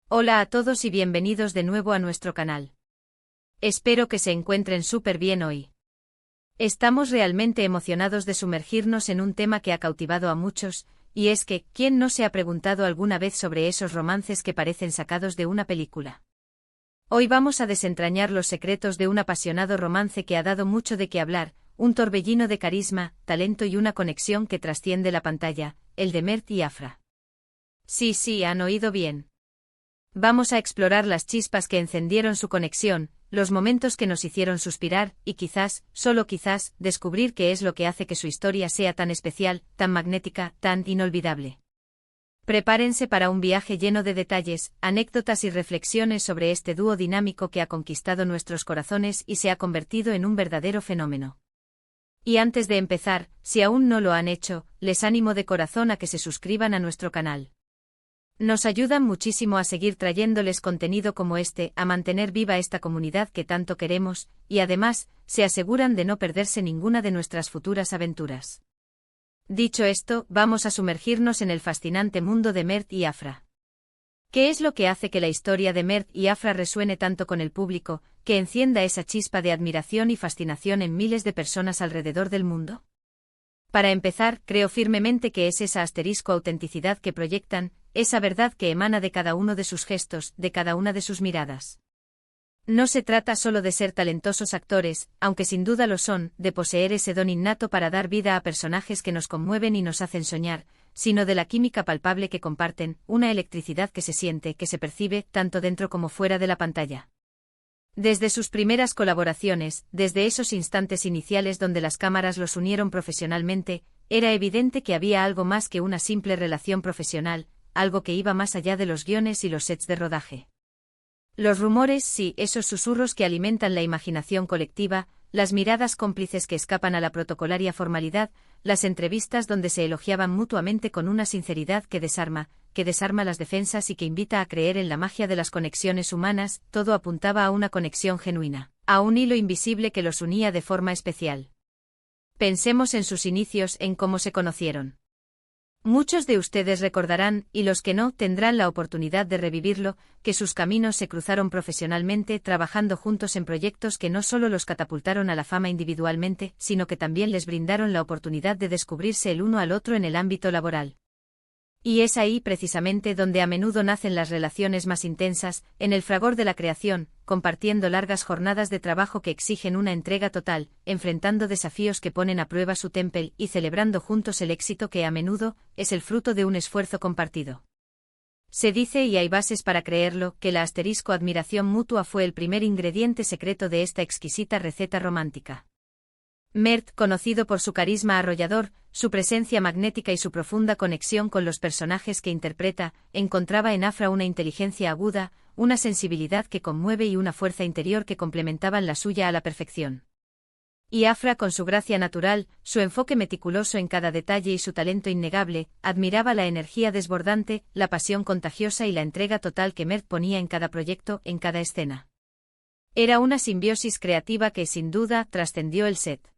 Hola a todos y bienvenidos de nuevo a nuestro canal. Espero que se encuentren súper bien hoy. Estamos realmente emocionados de sumergirnos en un tema que ha cautivado a muchos, y es que, ¿quién no se ha preguntado alguna vez sobre esos romances que parecen sacados de una película? Hoy vamos a desentrañar los secretos de un apasionado romance que ha dado mucho de qué hablar, un torbellino de carisma, talento y una conexión que trasciende la pantalla, el de Mert y Afra. Sí, han oído bien. Vamos a explorar las chispas que encendieron su conexión, los momentos que nos hicieron suspirar, y quizás, solo quizás, descubrir qué es lo que hace que su historia sea tan especial, tan magnética, tan inolvidable. Prepárense para un viaje lleno de detalles, anécdotas y reflexiones sobre este dúo dinámico que ha conquistado nuestros corazones y se ha convertido en un verdadero fenómeno. Y antes de empezar, si aún no lo han hecho, les animo de corazón a que se suscriban a nuestro canal. Nos ayudan muchísimo a seguir trayéndoles contenido como este, a mantener viva esta comunidad que tanto queremos, y además, se aseguran de no perderse ninguna de nuestras futuras aventuras. Dicho esto, vamos a sumergirnos en el fascinante mundo de Mert y Afra. ¿Qué es lo que hace que la historia de Mert y Afra resuene tanto con el público, que encienda esa chispa de admiración y fascinación en miles de personas alrededor del mundo? Para empezar, creo firmemente que es esa autenticidad que proyectan, esa verdad que emana de cada uno de sus gestos, de cada una de sus miradas. No se trata solo de ser talentosos actores, aunque sin duda lo son, de poseer ese don innato para dar vida a personajes que nos conmueven y nos hacen soñar, sino de la química palpable que comparten, una electricidad que se siente, que se percibe, tanto dentro como fuera de la pantalla. Desde sus primeras colaboraciones, desde esos instantes iniciales donde las cámaras los unieron profesionalmente, era evidente que había algo más que una simple relación profesional, algo que iba más allá de los guiones y los sets de rodaje. Los rumores, sí, esos susurros que alimentan la imaginación colectiva, las miradas cómplices que escapan a la protocolaria formalidad, las entrevistas donde se elogiaban mutuamente con una sinceridad que desarma las defensas y que invita a creer en la magia de las conexiones humanas, todo apuntaba a una conexión genuina, a un hilo invisible que los unía de forma especial. Pensemos en sus inicios, en cómo se conocieron. Muchos de ustedes recordarán, y los que no, tendrán la oportunidad de revivirlo, que sus caminos se cruzaron profesionalmente trabajando juntos en proyectos que no solo los catapultaron a la fama individualmente, sino que también les brindaron la oportunidad de descubrirse el uno al otro en el ámbito laboral. Y es ahí precisamente donde a menudo nacen las relaciones más intensas, en el fragor de la creación, compartiendo largas jornadas de trabajo que exigen una entrega total, enfrentando desafíos que ponen a prueba su temple y celebrando juntos el éxito que a menudo es el fruto de un esfuerzo compartido. Se dice, y hay bases para creerlo, que la admiración mutua fue el primer ingrediente secreto de esta exquisita receta romántica. Mert, conocido por su carisma arrollador, su presencia magnética y su profunda conexión con los personajes que interpreta, encontraba en Afra una inteligencia aguda, una sensibilidad que conmueve y una fuerza interior que complementaban la suya a la perfección. Y Afra, con su gracia natural, su enfoque meticuloso en cada detalle y su talento innegable, admiraba la energía desbordante, la pasión contagiosa y la entrega total que Mert ponía en cada proyecto, en cada escena. Era una simbiosis creativa que, sin duda, trascendió el set.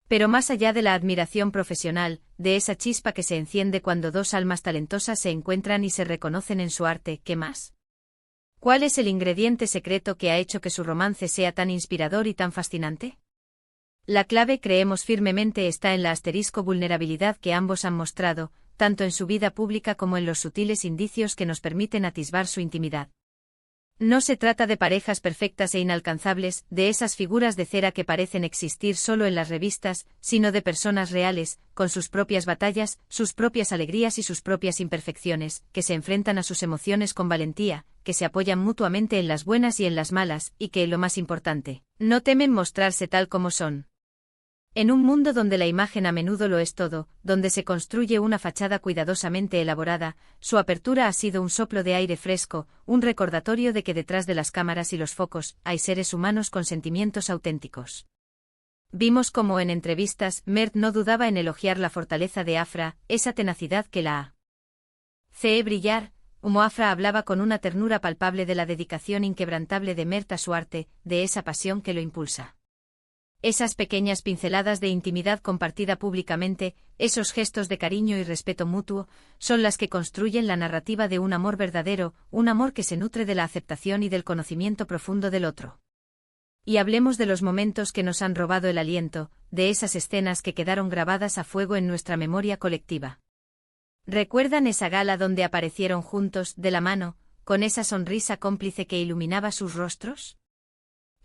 Pero más allá de la admiración profesional, de esa chispa que se enciende cuando dos almas talentosas se encuentran y se reconocen en su arte, ¿qué más? ¿Cuál es el ingrediente secreto que ha hecho que su romance sea tan inspirador y tan fascinante? La clave, creemos firmemente, está en la vulnerabilidad que ambos han mostrado, tanto en su vida pública como en los sutiles indicios que nos permiten atisbar su intimidad. No se trata de parejas perfectas e inalcanzables, de esas figuras de cera que parecen existir solo en las revistas, sino de personas reales, con sus propias batallas, sus propias alegrías y sus propias imperfecciones, que se enfrentan a sus emociones con valentía, que se apoyan mutuamente en las buenas y en las malas, y que, lo más importante, no temen mostrarse tal como son. En un mundo donde la imagen a menudo lo es todo, donde se construye una fachada cuidadosamente elaborada, su apertura ha sido un soplo de aire fresco, un recordatorio de que detrás de las cámaras y los focos, hay seres humanos con sentimientos auténticos. Vimos cómo en entrevistas, Mert no dudaba en elogiar la fortaleza de Afra, esa tenacidad que la hace brillar, como Afra hablaba con una ternura palpable de la dedicación inquebrantable de Mert a su arte, de esa pasión que lo impulsa. Esas pequeñas pinceladas de intimidad compartida públicamente, esos gestos de cariño y respeto mutuo, son las que construyen la narrativa de un amor verdadero, un amor que se nutre de la aceptación y del conocimiento profundo del otro. Y hablemos de los momentos que nos han robado el aliento, de esas escenas que quedaron grabadas a fuego en nuestra memoria colectiva. ¿Recuerdan esa gala donde aparecieron juntos, de la mano, con esa sonrisa cómplice que iluminaba sus rostros?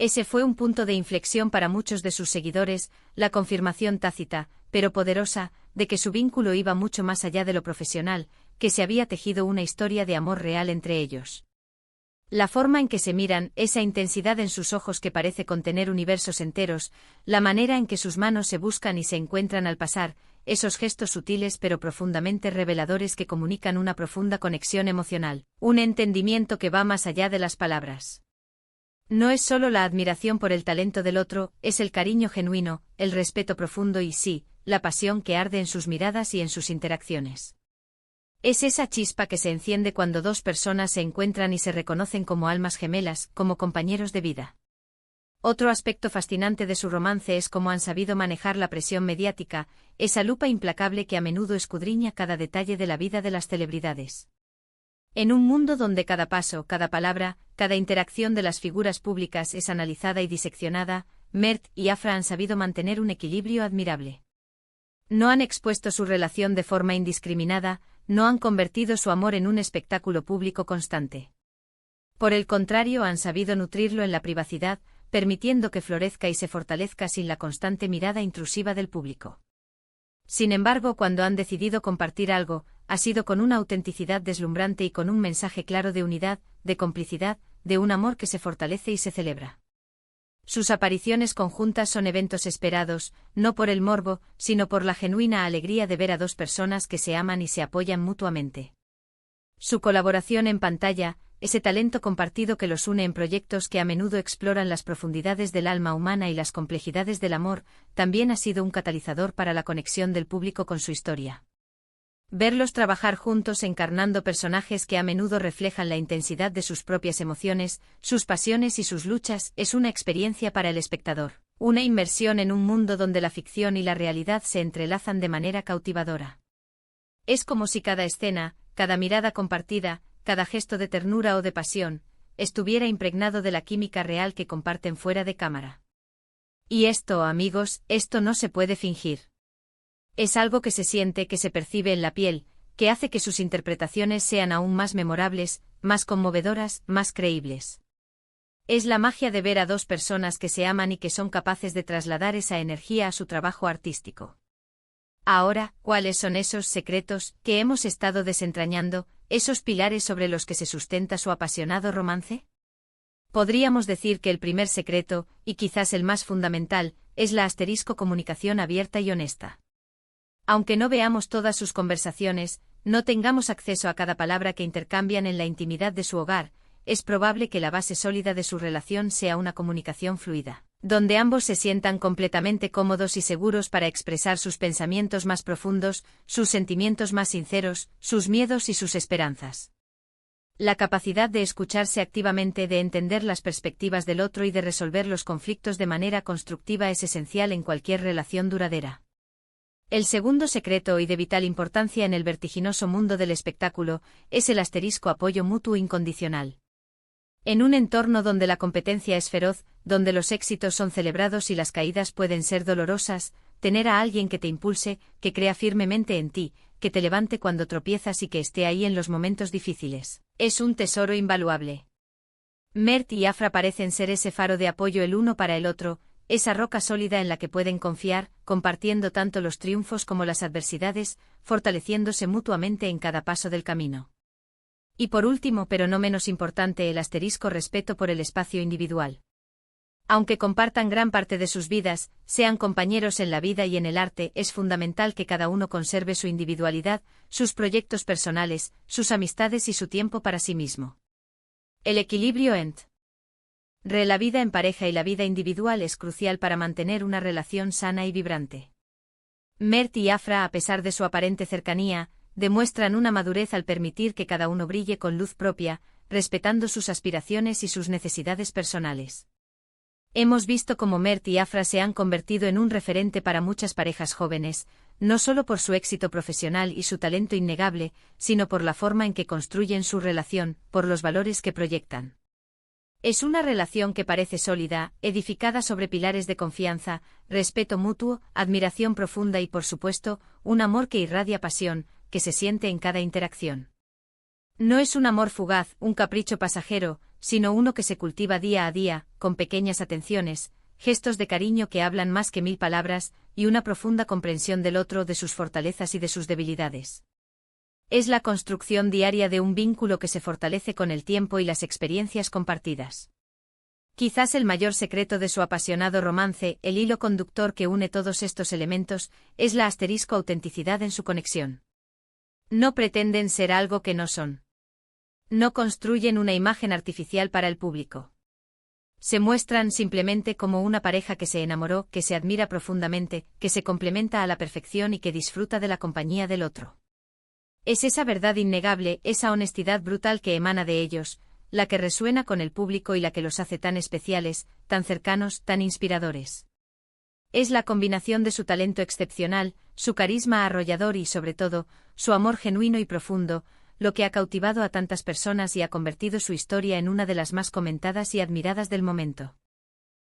Ese fue un punto de inflexión para muchos de sus seguidores, la confirmación tácita, pero poderosa, de que su vínculo iba mucho más allá de lo profesional, que se había tejido una historia de amor real entre ellos. La forma en que se miran, esa intensidad en sus ojos que parece contener universos enteros, la manera en que sus manos se buscan y se encuentran al pasar, esos gestos sutiles pero profundamente reveladores que comunican una profunda conexión emocional, un entendimiento que va más allá de las palabras. No es solo la admiración por el talento del otro, es el cariño genuino, el respeto profundo y sí, la pasión que arde en sus miradas y en sus interacciones. Es esa chispa que se enciende cuando dos personas se encuentran y se reconocen como almas gemelas, como compañeros de vida. Otro aspecto fascinante de su romance es cómo han sabido manejar la presión mediática, esa lupa implacable que a menudo escudriña cada detalle de la vida de las celebridades. En un mundo donde cada paso, cada palabra, cada interacción de las figuras públicas es analizada y diseccionada, Mert y Afra han sabido mantener un equilibrio admirable. No han expuesto su relación de forma indiscriminada, no han convertido su amor en un espectáculo público constante. Por el contrario, han sabido nutrirlo en la privacidad, permitiendo que florezca y se fortalezca sin la constante mirada intrusiva del público. Sin embargo, cuando han decidido compartir algo, ha sido con una autenticidad deslumbrante y con un mensaje claro de unidad, de complicidad, de un amor que se fortalece y se celebra. Sus apariciones conjuntas son eventos esperados, no por el morbo, sino por la genuina alegría de ver a dos personas que se aman y se apoyan mutuamente. Su colaboración en pantalla, ese talento compartido que los une en proyectos que a menudo exploran las profundidades del alma humana y las complejidades del amor, también ha sido un catalizador para la conexión del público con su historia. Verlos trabajar juntos encarnando personajes que a menudo reflejan la intensidad de sus propias emociones, sus pasiones y sus luchas, es una experiencia para el espectador, una inmersión en un mundo donde la ficción y la realidad se entrelazan de manera cautivadora. Es como si cada escena, cada mirada compartida, cada gesto de ternura o de pasión, estuviera impregnado de la química real que comparten fuera de cámara. Y esto, amigos, esto no se puede fingir. Es algo que se siente, que se percibe en la piel, que hace que sus interpretaciones sean aún más memorables, más conmovedoras, más creíbles. Es la magia de ver a dos personas que se aman y que son capaces de trasladar esa energía a su trabajo artístico. Ahora, ¿cuáles son esos secretos que hemos estado desentrañando, esos pilares sobre los que se sustenta su apasionado romance? Podríamos decir que el primer secreto, y quizás el más fundamental, es la comunicación abierta y honesta. Aunque no veamos todas sus conversaciones, no tengamos acceso a cada palabra que intercambian en la intimidad de su hogar, es probable que la base sólida de su relación sea una comunicación fluida, donde ambos se sientan completamente cómodos y seguros para expresar sus pensamientos más profundos, sus sentimientos más sinceros, sus miedos y sus esperanzas. La capacidad de escucharse activamente, de entender las perspectivas del otro y de resolver los conflictos de manera constructiva es esencial en cualquier relación duradera. El segundo secreto y de vital importancia en el vertiginoso mundo del espectáculo es el apoyo mutuo incondicional. En un entorno donde la competencia es feroz, donde los éxitos son celebrados y las caídas pueden ser dolorosas, tener a alguien que te impulse, que crea firmemente en ti, que te levante cuando tropiezas y que esté ahí en los momentos difíciles, es un tesoro invaluable. Mert y Afra parecen ser ese faro de apoyo el uno para el otro, esa roca sólida en la que pueden confiar, compartiendo tanto los triunfos como las adversidades, fortaleciéndose mutuamente en cada paso del camino. Y por último, pero no menos importante, el respeto por el espacio individual. Aunque compartan gran parte de sus vidas, sean compañeros en la vida y en el arte, es fundamental que cada uno conserve su individualidad, sus proyectos personales, sus amistades y su tiempo para sí mismo. El equilibrio entre la vida en pareja y la vida individual es crucial para mantener una relación sana y vibrante. Mert y Afra, a pesar de su aparente cercanía, demuestran una madurez al permitir que cada uno brille con luz propia, respetando sus aspiraciones y sus necesidades personales. Hemos visto cómo Mert y Afra se han convertido en un referente para muchas parejas jóvenes, no solo por su éxito profesional y su talento innegable, sino por la forma en que construyen su relación, por los valores que proyectan. Es una relación que parece sólida, edificada sobre pilares de confianza, respeto mutuo, admiración profunda y, por supuesto, un amor que irradia pasión, que se siente en cada interacción. No es un amor fugaz, un capricho pasajero, sino uno que se cultiva día a día, con pequeñas atenciones, gestos de cariño que hablan más que 1000 palabras, y una profunda comprensión del otro, de sus fortalezas y de sus debilidades. Es la construcción diaria de un vínculo que se fortalece con el tiempo y las experiencias compartidas. Quizás el mayor secreto de su apasionado romance, el hilo conductor que une todos estos elementos, es la autenticidad en su conexión. No pretenden ser algo que no son. No construyen una imagen artificial para el público. Se muestran simplemente como una pareja que se enamoró, que se admira profundamente, que se complementa a la perfección y que disfruta de la compañía del otro. Es esa verdad innegable, esa honestidad brutal que emana de ellos, la que resuena con el público y la que los hace tan especiales, tan cercanos, tan inspiradores. Es la combinación de su talento excepcional, su carisma arrollador y, sobre todo, su amor genuino y profundo, lo que ha cautivado a tantas personas y ha convertido su historia en una de las más comentadas y admiradas del momento.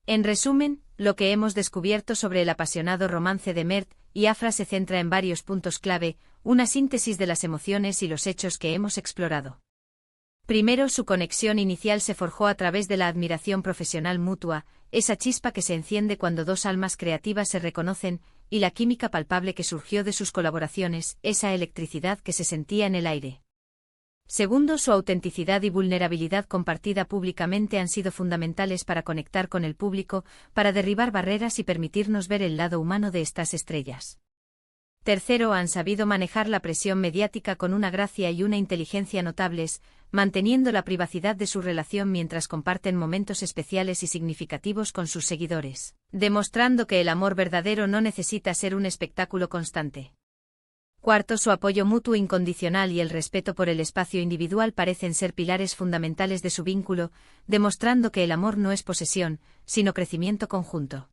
En resumen, lo que hemos descubierto sobre el apasionado romance de Mert y Afra se centra en varios puntos clave, una síntesis de las emociones y los hechos que hemos explorado. Primero, su conexión inicial se forjó a través de la admiración profesional mutua, esa chispa que se enciende cuando dos almas creativas se reconocen, y la química palpable que surgió de sus colaboraciones, esa electricidad que se sentía en el aire. Segundo, su autenticidad y vulnerabilidad compartida públicamente han sido fundamentales para conectar con el público, para derribar barreras y permitirnos ver el lado humano de estas estrellas. Tercero, han sabido manejar la presión mediática con una gracia y una inteligencia notables, manteniendo la privacidad de su relación mientras comparten momentos especiales y significativos con sus seguidores, demostrando que el amor verdadero no necesita ser un espectáculo constante. Cuarto, su apoyo mutuo incondicional y el respeto por el espacio individual parecen ser pilares fundamentales de su vínculo, demostrando que el amor no es posesión, sino crecimiento conjunto.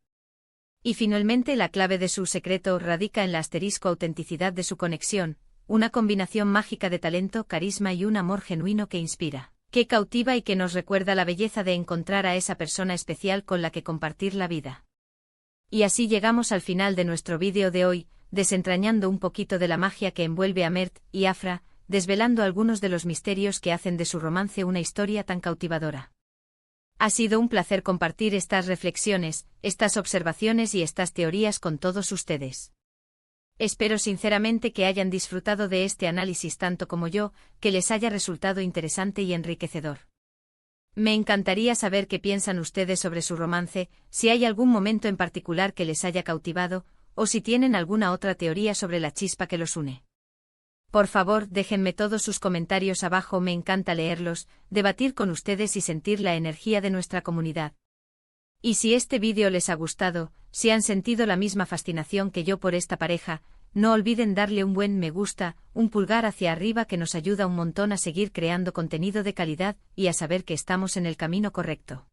Y finalmente, la clave de su secreto radica en la autenticidad de su conexión, una combinación mágica de talento, carisma y un amor genuino que inspira, que cautiva y que nos recuerda la belleza de encontrar a esa persona especial con la que compartir la vida. Y así llegamos al final de nuestro vídeo de hoy, desentrañando un poquito de la magia que envuelve a Mert y Afra, desvelando algunos de los misterios que hacen de su romance una historia tan cautivadora. Ha sido un placer compartir estas reflexiones, estas observaciones y estas teorías con todos ustedes. Espero sinceramente que hayan disfrutado de este análisis tanto como yo, que les haya resultado interesante y enriquecedor. Me encantaría saber qué piensan ustedes sobre su romance, si hay algún momento en particular que les haya cautivado, o si tienen alguna otra teoría sobre la chispa que los une. Por favor, déjenme todos sus comentarios abajo, me encanta leerlos, debatir con ustedes y sentir la energía de nuestra comunidad. Y si este vídeo les ha gustado, si han sentido la misma fascinación que yo por esta pareja, no olviden darle un buen me gusta, un pulgar hacia arriba que nos ayuda un montón a seguir creando contenido de calidad y a saber que estamos en el camino correcto.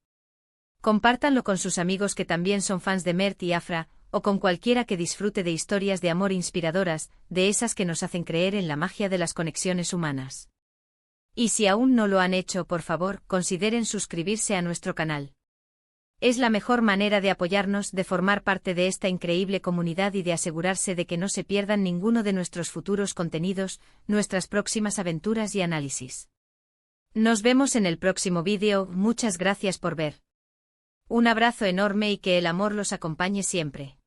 Compártanlo con sus amigos que también son fans de Mert y Afra, o con cualquiera que disfrute de historias de amor inspiradoras, de esas que nos hacen creer en la magia de las conexiones humanas. Y si aún no lo han hecho, por favor, consideren suscribirse a nuestro canal. Es la mejor manera de apoyarnos, de formar parte de esta increíble comunidad y de asegurarse de que no se pierdan ninguno de nuestros futuros contenidos, nuestras próximas aventuras y análisis. Nos vemos en el próximo vídeo, muchas gracias por ver. Un abrazo enorme y que el amor los acompañe siempre.